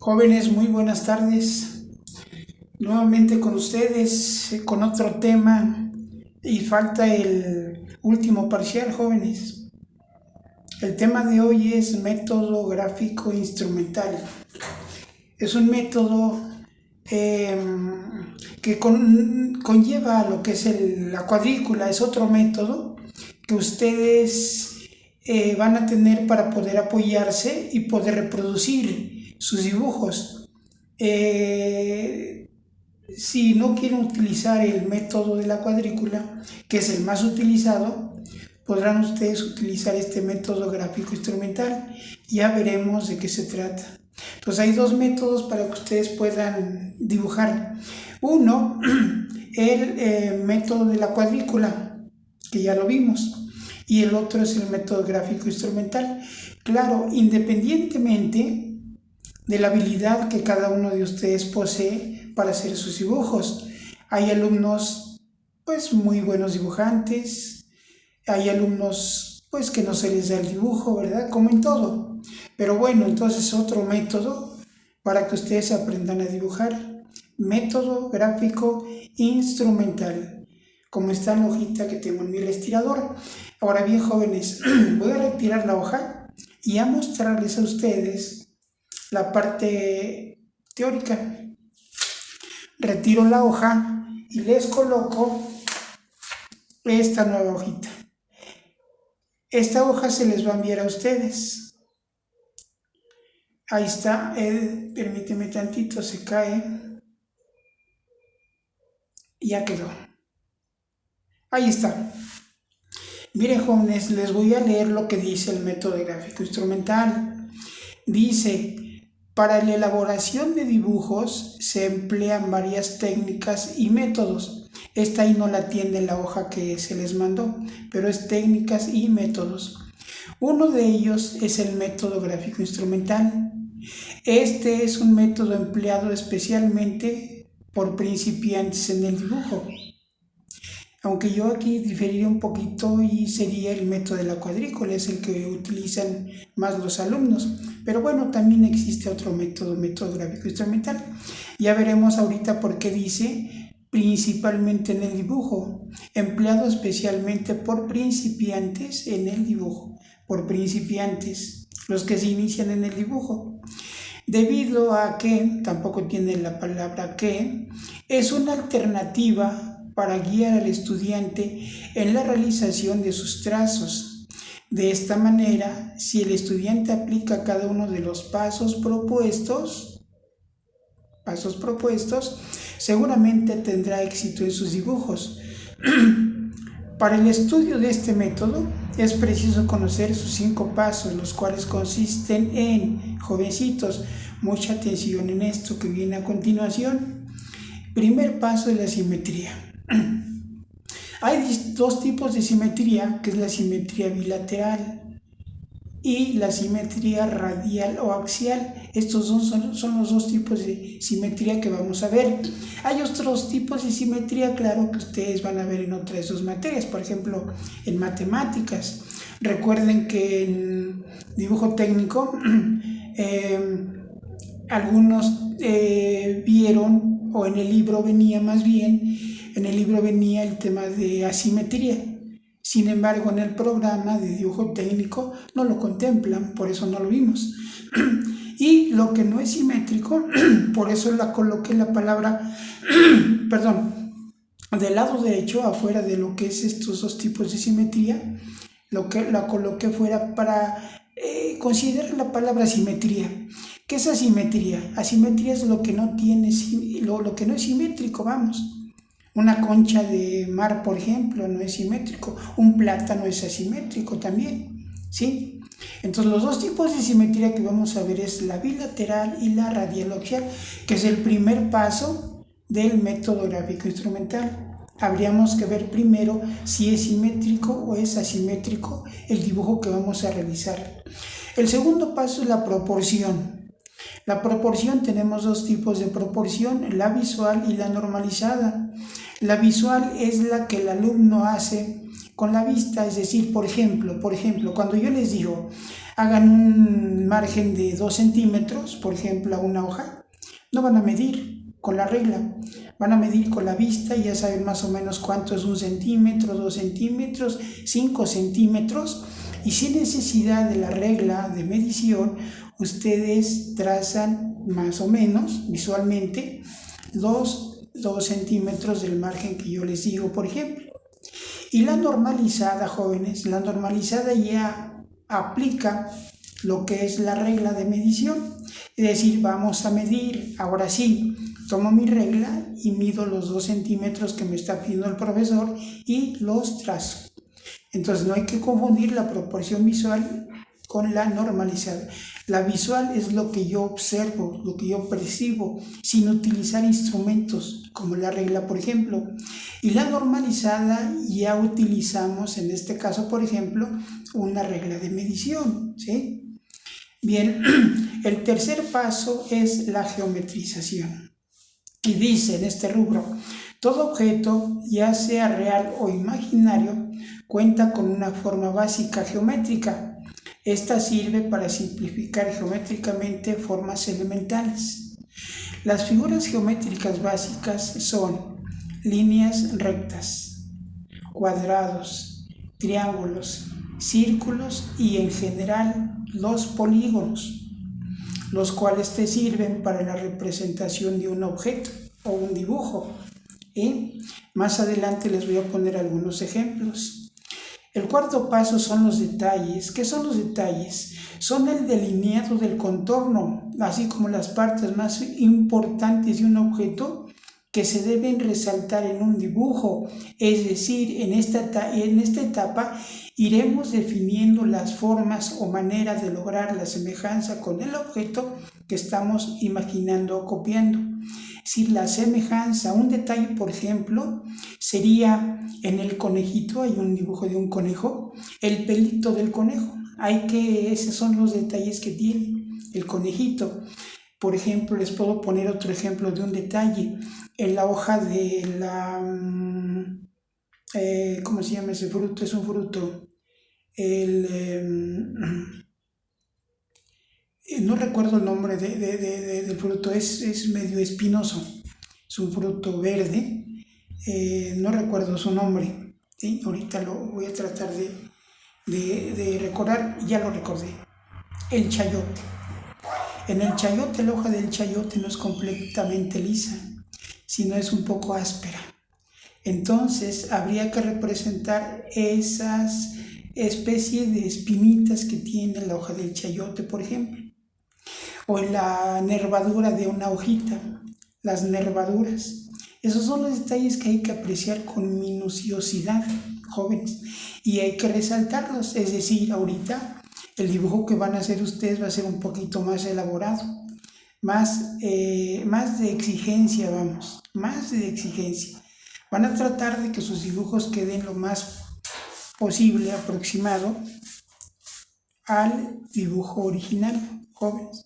Jóvenes, muy buenas tardes. Nuevamente con ustedes, con otro tema y falta el último parcial, jóvenes. El tema de hoy es método gráfico instrumental. Es un método que conlleva a lo que es la cuadrícula. Es otro método que ustedes van a tener para poder apoyarse y poder reproducir sus dibujos. Si no quieren utilizar el método de la cuadrícula, que es el más utilizado, podrán ustedes utilizar este método gráfico instrumental. Ya veremos de qué se trata. Entonces hay dos métodos para que ustedes puedan dibujar. Uno, el método de la cuadrícula, que ya lo vimos, y el otro es el método gráfico instrumental. Claro, independientemente de la habilidad que cada uno de ustedes posee para hacer sus dibujos. Hay alumnos pues muy buenos dibujantes, hay alumnos pues que no se les da el dibujo, ¿verdad? Como en todo. Pero bueno, entonces otro método para que ustedes aprendan a dibujar. Método gráfico instrumental, como está en la hojita que tengo en mi estirador. Ahora bien, jóvenes, voy a retirar la hoja y a mostrarles a ustedes la parte teórica. Retiro la hoja y les coloco esta nueva hojita. Esta hoja se les va a enviar a ustedes. Ahí está, permíteme tantito, se cae. Ya quedó. Ahí está. Miren, jóvenes, les voy a leer lo que dice el método gráfico instrumental. Dice: para la elaboración de dibujos se emplean varias técnicas y métodos. Esta ahí no la tiene la hoja que se les mandó, pero es técnicas y métodos. Uno de ellos es el método gráfico instrumental. Este es un método empleado especialmente por principiantes en el dibujo. Aunque yo aquí diferiría un poquito y sería el método de la cuadrícula, es el que utilizan más los alumnos. Pero bueno, también existe otro método gráfico instrumental. Ya veremos ahorita por qué dice principalmente en el dibujo, empleado especialmente por principiantes en el dibujo, por principiantes, los que se inician en el dibujo. Debido a que, tampoco tiene la palabra que, es una alternativa para guiar al estudiante en la realización de sus trazos. De esta manera, si el estudiante aplica cada uno de los pasos propuestos, seguramente tendrá éxito en sus dibujos. Para el estudio de este método es preciso conocer sus 5 pasos, los cuales consisten en, jovencitos, mucha atención en esto que viene a continuación. Primer paso es la simetría. Hay dos tipos de simetría, que es la simetría bilateral y la simetría radial o axial. Estos son los dos tipos de simetría que vamos a ver. Hay otros tipos de simetría, claro, que ustedes van a ver en otras dos materias, por ejemplo, en matemáticas. Recuerden que en dibujo técnico algunos vieron, o en el libro venía más bien, en el libro venía el tema de asimetría. Sin embargo, en el programa de dibujo técnico no lo contemplan, por eso no lo vimos. Y lo que no es simétrico, por eso la coloqué la palabra, del lado derecho, afuera de lo que es estos dos tipos de simetría, la coloqué fuera para considerar la palabra simetría. ¿Qué es asimetría? Asimetría es lo que no tiene, lo que no es simétrico, vamos. Una concha de mar, por ejemplo, no es simétrico. Un plátano es asimétrico también, ¿sí? Entonces, los dos tipos de simetría que vamos a ver es la bilateral y la radial o axial, que es el primer paso del método gráfico instrumental. Habríamos que ver primero si es simétrico o es asimétrico el dibujo que vamos a realizar. El segundo paso es la proporción. La proporción, tenemos dos tipos de proporción, la visual y la normalizada. La visual es la que el alumno hace con la vista, es decir, por ejemplo, cuando yo les digo, hagan un margen de 2 centímetros, por ejemplo, a una hoja, no van a medir con la regla, van a medir con la vista y ya saben más o menos cuánto es 1 centímetro, 2 centímetros, 5 centímetros, y sin necesidad de la regla de medición, ustedes trazan más o menos visualmente los 2 centímetros del margen que yo les digo, por ejemplo. Y la normalizada, jóvenes, la normalizada ya aplica lo que es la regla de medición. Es decir, vamos a medir, ahora sí, tomo mi regla y mido los 2 centímetros que me está pidiendo el profesor y los trazo. Entonces no hay que confundir la proporción visual con la normalizada. La visual es lo que yo observo, lo que yo percibo, sin utilizar instrumentos como la regla, por ejemplo. Y la normalizada ya utilizamos, en este caso, por ejemplo, una regla de medición, ¿sí? Bien, el tercer paso es la geometrización. Y dice en este rubro, todo objeto, ya sea real o imaginario, cuenta con una forma básica geométrica. Esta sirve para simplificar geométricamente formas elementales. Las figuras geométricas básicas son líneas rectas, cuadrados, triángulos, círculos y en general los polígonos, los cuales te sirven para la representación de un objeto o un dibujo. Más adelante les voy a poner algunos ejemplos. El cuarto paso son los detalles. ¿Qué son los detalles? Son el delineado del contorno, así como las partes más importantes de un objeto que se deben resaltar en un dibujo. Es decir, en esta etapa iremos definiendo las formas o maneras de lograr la semejanza con el objeto que estamos imaginando o copiando. Si la semejanza, un detalle, por ejemplo, sería en el conejito, hay un dibujo de un conejo, el pelito del conejo. Esos son los detalles que tiene el conejito. Por ejemplo, les puedo poner otro ejemplo de un detalle. En la hoja de la... ¿cómo se llama ese fruto? Es un fruto. No recuerdo el nombre del fruto, es medio espinoso, es un fruto verde, no recuerdo su nombre, ¿sí? Ahorita lo voy a tratar de recordar, ya lo recordé, el chayote. En el chayote, la hoja del chayote no es completamente lisa, sino es un poco áspera. Entonces habría que representar esas especies de espinitas que tiene la hoja del chayote, por ejemplo. O en la nervadura de una hojita, las nervaduras. Esos son los detalles que hay que apreciar con minuciosidad, jóvenes, y hay que resaltarlos. Es decir, ahorita el dibujo que van a hacer ustedes va a ser un poquito más elaborado, más de exigencia, más de exigencia. Van a tratar de que sus dibujos queden lo más posible aproximado al dibujo original, jóvenes.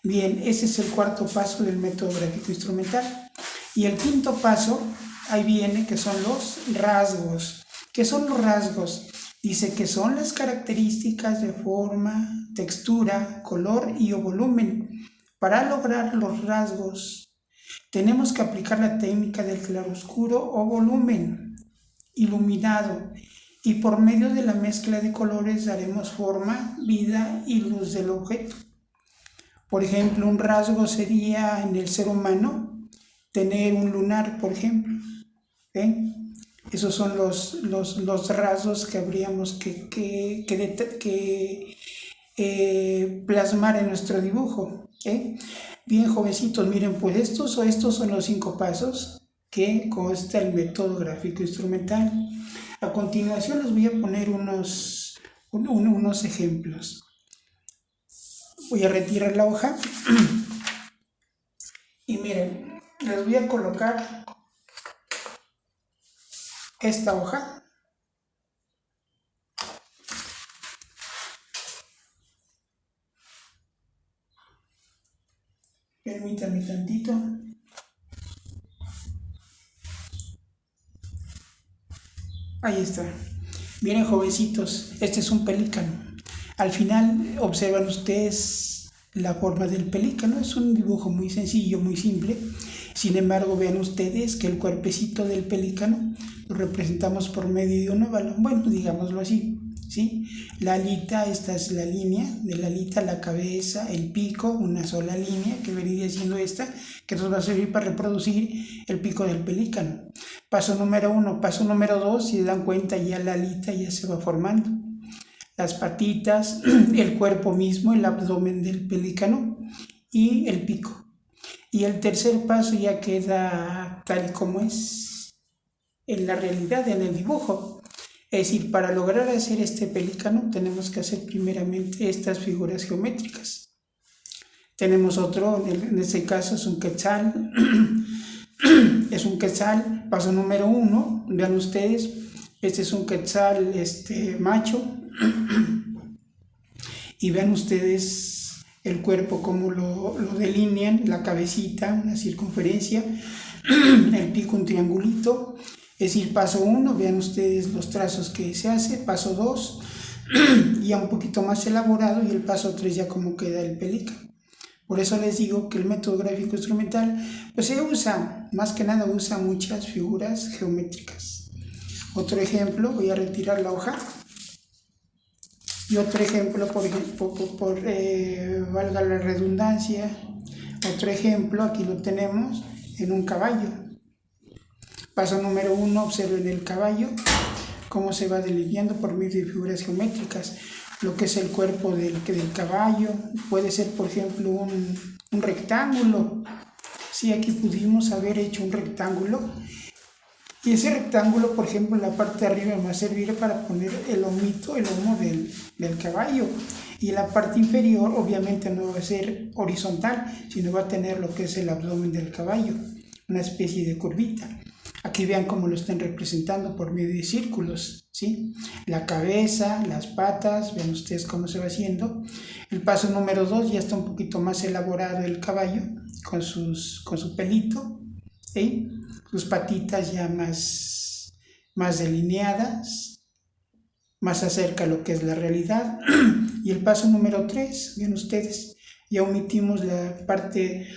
Bien, ese es el cuarto paso del método gráfico instrumental. Y el quinto paso, ahí viene, que son los rasgos. ¿Qué son los rasgos? Dice que son las características de forma, textura, color y o volumen. Para lograr los rasgos, tenemos que aplicar la técnica del claroscuro o volumen iluminado. Y por medio de la mezcla de colores daremos forma, vida y luz del objeto. Por ejemplo, un rasgo sería en el ser humano tener un lunar, por ejemplo. ¿Ven? Esos son los rasgos que habríamos que plasmar en nuestro dibujo. Bien, jovencitos, miren, pues estos son los 5 pasos que consta el método gráfico instrumental. A continuación les voy a poner unos ejemplos. Voy a retirar la hoja y miren, les voy a colocar esta hoja. Permítanme tantito. Ahí está. Miren, jovencitos, este es un pelícano. Al final observan ustedes la forma del pelícano. Es un dibujo muy sencillo, muy simple. Sin embargo, vean ustedes que el cuerpecito del pelícano lo representamos por medio de un óvalo. Bueno, digámoslo así, ¿sí? La alita, esta es la línea de la alita, la cabeza, el pico, una sola línea que vendría siendo esta, que nos va a servir para reproducir el pico del pelícano. Paso número 1. Paso número 2, si se dan cuenta, ya la alita ya se va formando. Las patitas, el cuerpo mismo, el abdomen del pelícano y el pico. Y el tercer paso ya queda tal y como es en la realidad, en el dibujo. Es decir, para lograr hacer este pelícano tenemos que hacer primeramente estas figuras geométricas. Tenemos otro, en este caso es un quetzal. Es un quetzal, paso número 1, vean ustedes, este es un quetzal macho. Y vean ustedes el cuerpo como lo delinean, la cabecita, una circunferencia, el pico un triangulito. Es decir, paso 1, vean ustedes los trazos que se hace, paso 2, ya un poquito más elaborado, y el paso 3 ya como queda el pelícano. Por eso les digo que el método gráfico instrumental, pues se usa, más que nada usa muchas figuras geométricas. Otro ejemplo, voy a retirar la hoja. Y otro ejemplo, valga la redundancia, otro ejemplo, aquí lo tenemos en un caballo. Paso número 1, observen el caballo, cómo se va delineando por medio de figuras geométricas. Lo que es el cuerpo del caballo, puede ser por ejemplo un rectángulo. Sí, aquí pudimos haber hecho un rectángulo. Y ese rectángulo, por ejemplo, en la parte de arriba me va a servir para poner el lomo del caballo. Y en la parte inferior, obviamente, no va a ser horizontal, sino va a tener lo que es el abdomen del caballo, una especie de curvita. Aquí vean cómo lo están representando por medio de círculos, ¿sí? La cabeza, las patas, vean ustedes cómo se va haciendo. El paso número 2 ya está un poquito más elaborado el caballo, con su pelito, ¿sí? Sus patitas ya más delineadas, más acerca a lo que es la realidad. Y el paso número 3, ven ustedes, ya omitimos la parte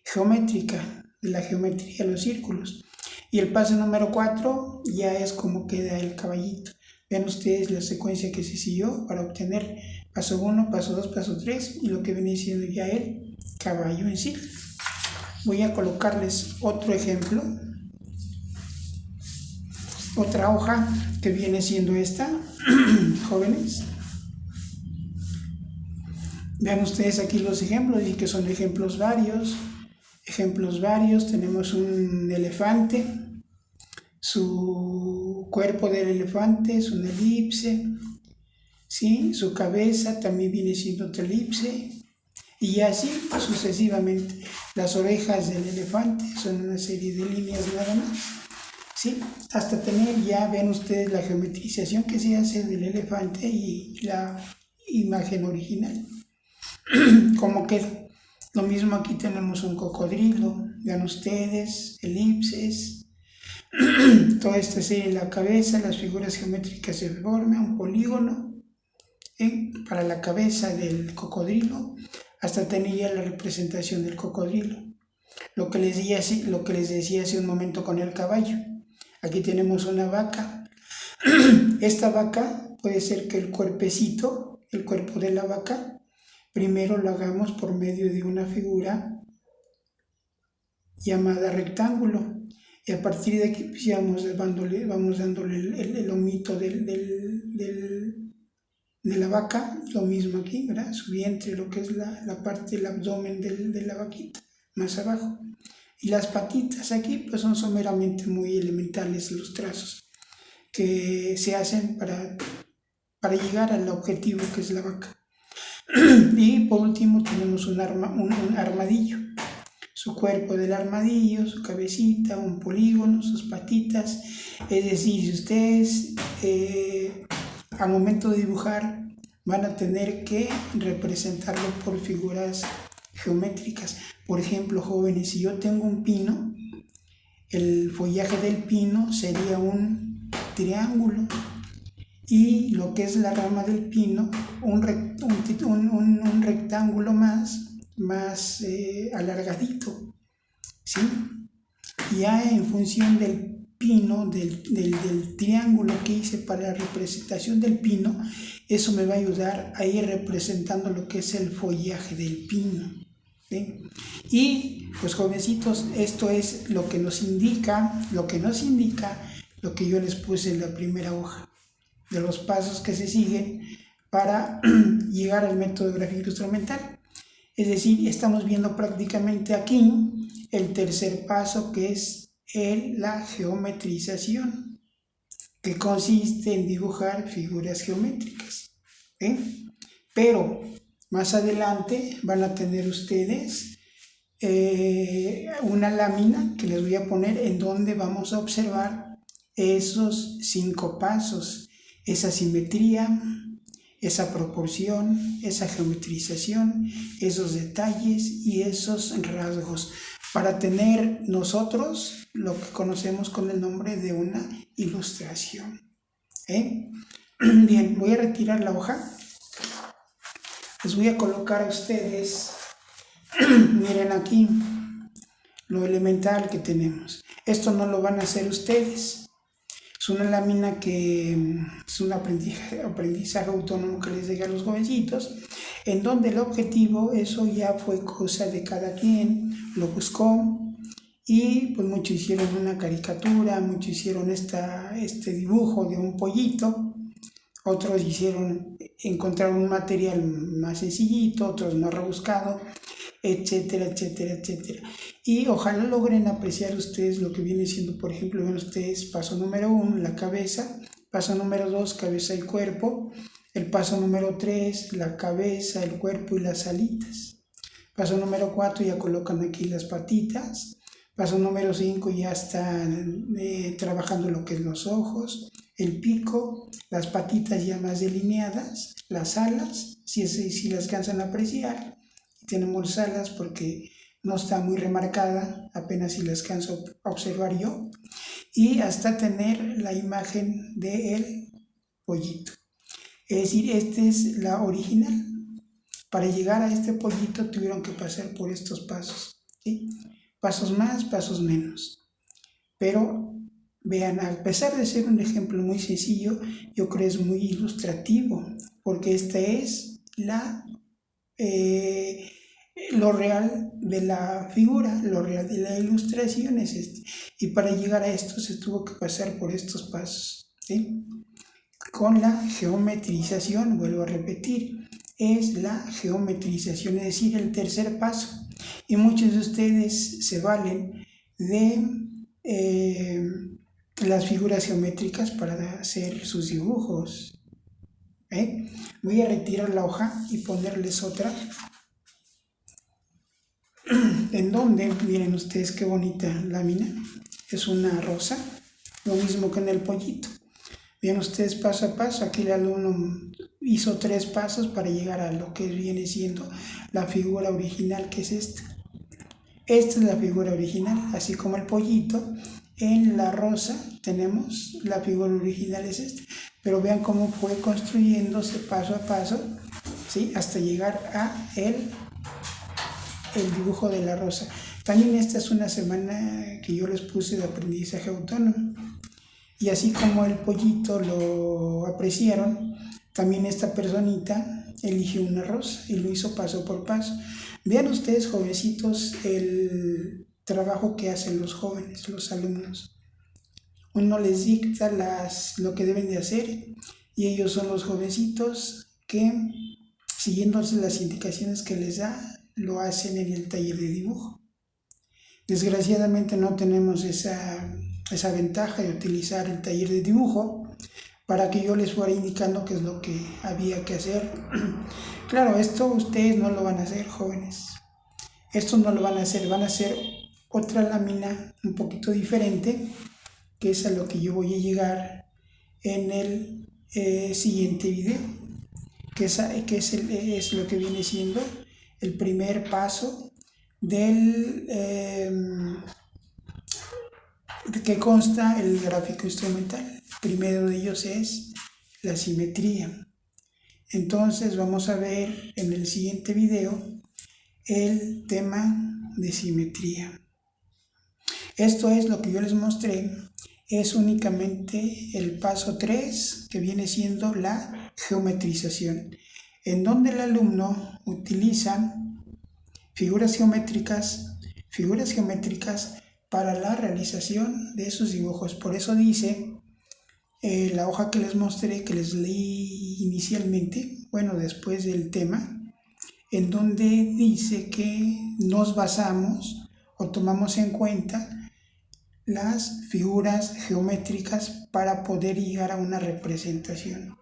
geométrica, de la geometría de los círculos. Y el paso número 4 ya es como queda el caballito. Vean ustedes la secuencia que se siguió para obtener paso 1, paso 2, paso 3 y lo que viene siendo ya el caballo en sí. Voy a colocarles otro ejemplo, otra hoja que viene siendo esta, jóvenes. Vean ustedes aquí los ejemplos, y que son ejemplos varios. Tenemos un elefante, su cuerpo del elefante es una elipse, ¿sí? Su cabeza también viene siendo otra elipse. Y así sucesivamente. Las orejas del elefante son una serie de líneas nada más, ¿sí? Hasta tener ya, vean ustedes la geometrización que se hace del elefante y la imagen original. ¿Cómo queda? Lo mismo aquí tenemos un cocodrilo, vean ustedes, elipses. Toda esta serie en la cabeza, las figuras geométricas se forman, un polígono para la cabeza del cocodrilo, hasta tener ya la representación del cocodrilo. Lo que les decía hace un momento con el caballo. Aquí tenemos una vaca. Esta vaca puede ser que el cuerpecito, el cuerpo de la vaca, primero lo hagamos por medio de una figura llamada rectángulo. Y a partir de aquí pues, vamos dándole el lomito de la vaca, lo mismo aquí, ¿verdad? Su vientre, lo que es la parte del abdomen de la vaquita, más abajo. Y las patitas aquí pues son someramente muy elementales los trazos que se hacen para llegar al objetivo que es la vaca. Y por último tenemos un armadillo. Su cuerpo del armadillo, su cabecita, un polígono, sus patitas. Es decir, si ustedes al momento de dibujar van a tener que representarlo por figuras geométricas. Por ejemplo, jóvenes, si yo tengo un pino, el follaje del pino sería un triángulo y lo que es la rama del pino un rectángulo más alargadito, ¿sí? Ya en función del pino, del triángulo que hice para la representación del pino, eso me va a ayudar a ir representando lo que es el follaje del pino, ¿sí? Y pues jovencitos, esto es lo que nos indica, lo que yo les puse en la primera hoja, de los pasos que se siguen para llegar al método gráfico instrumental. Es decir, estamos viendo prácticamente aquí el tercer paso, que es la geometrización, que consiste en dibujar figuras geométricas, ¿sí? Pero más adelante van a tener ustedes una lámina que les voy a poner en donde vamos a observar esos 5 pasos, esa simetría, esa proporción, esa geometrización, esos detalles y esos rasgos, para tener nosotros lo que conocemos con el nombre de una ilustración. Bien, voy a retirar la hoja. Les voy a colocar a ustedes, miren aquí, lo elemental que tenemos. Esto no lo van a hacer ustedes. Es una lámina que es un aprendizaje autónomo que les deja a los jovencitos, en donde el objetivo, eso ya fue cosa de cada quien, lo buscó y pues muchos hicieron una caricatura, muchos hicieron este dibujo de un pollito, otros encontraron un material más sencillito, otros más rebuscado, etcétera, etcétera, etcétera. Y ojalá logren apreciar ustedes lo que viene siendo, por ejemplo, ven ustedes, paso número 1, la cabeza, paso número 2, cabeza y cuerpo, el paso número 3, la cabeza, el cuerpo y las alitas. Paso número 4, ya colocan aquí las patitas. Paso número 5, ya están trabajando lo que es los ojos, el pico, las patitas ya más delineadas, las alas, si las alcanzan a apreciar. Tenemos alas porque no está muy remarcada, apenas si las alcanzo a observar yo, y hasta tener la imagen del pollito. Es decir, esta es la original. Para llegar a este pollito tuvieron que pasar por estos pasos, ¿sí? Pasos más, pasos menos. Pero vean, a pesar de ser un ejemplo muy sencillo, yo creo que es muy ilustrativo, porque esta es lo real de la figura, lo real de la ilustración es este. Y para llegar a esto se tuvo que pasar por estos pasos, ¿sí? Con la geometrización, vuelvo a repetir, es la geometrización, es decir, el tercer paso. Y muchos de ustedes se valen de las figuras geométricas para hacer sus dibujos. Voy a retirar la hoja y ponerles otra, en donde, miren ustedes qué bonita lámina, es una rosa, lo mismo que en el pollito. Vean ustedes paso a paso, aquí el alumno hizo 3 pasos para llegar a lo que viene siendo la figura original, que es esta. Esta es la figura original, así como el pollito. En la rosa tenemos la figura original, es esta. Pero vean cómo fue construyéndose paso a paso, ¿sí? Hasta llegar a el dibujo de la rosa. También esta es una semana que yo les puse de aprendizaje autónomo. Y así como el pollito lo apreciaron, también esta personita eligió una rosa y lo hizo paso por paso. Vean ustedes, jovencitos, el trabajo que hacen los jóvenes, los alumnos. Uno les dicta lo que deben de hacer y ellos son los jovencitos que, siguiéndose las indicaciones que les da, lo hacen en el taller de dibujo. Desgraciadamente no tenemos esa ventaja de utilizar el taller de dibujo para que yo les fuera indicando qué es lo que había que hacer. Claro, esto ustedes no lo van a hacer, jóvenes. Esto no lo van a hacer, van a hacer otra lámina un poquito diferente, que es a lo que yo voy a llegar en el siguiente video, que es lo que viene siendo el primer paso del ¿De qué consta el gráfico instrumental? Primero de ellos es la simetría. Entonces vamos a ver en el siguiente video el tema de simetría. Esto es lo que yo les mostré, es únicamente el paso 3, que viene siendo la geometrización, en donde el alumno utiliza figuras geométricas para la realización de sus dibujos. Por eso dice la hoja que les mostré, que les leí inicialmente, bueno, después del tema, en donde dice que nos basamos o tomamos en cuenta las figuras geométricas para poder llegar a una representación.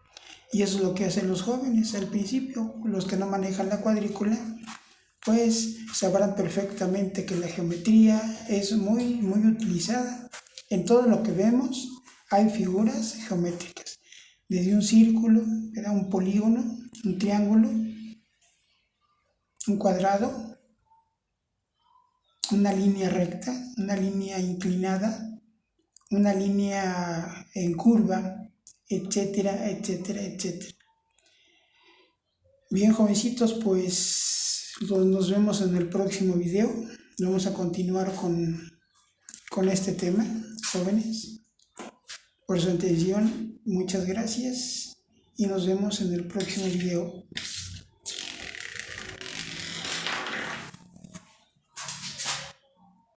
Y eso es lo que hacen los jóvenes al principio. Los que no manejan la cuadrícula, pues sabrán perfectamente que la geometría es muy utilizada. En todo lo que vemos hay figuras geométricas, desde un círculo, un polígono, un triángulo, un cuadrado, una línea recta, una línea inclinada, una línea en curva, etcétera, etcétera, etcétera. Bien, jovencitos, pues nos vemos en el próximo video. Vamos a continuar con este tema, jóvenes. Por su atención, muchas gracias y nos vemos en el próximo video.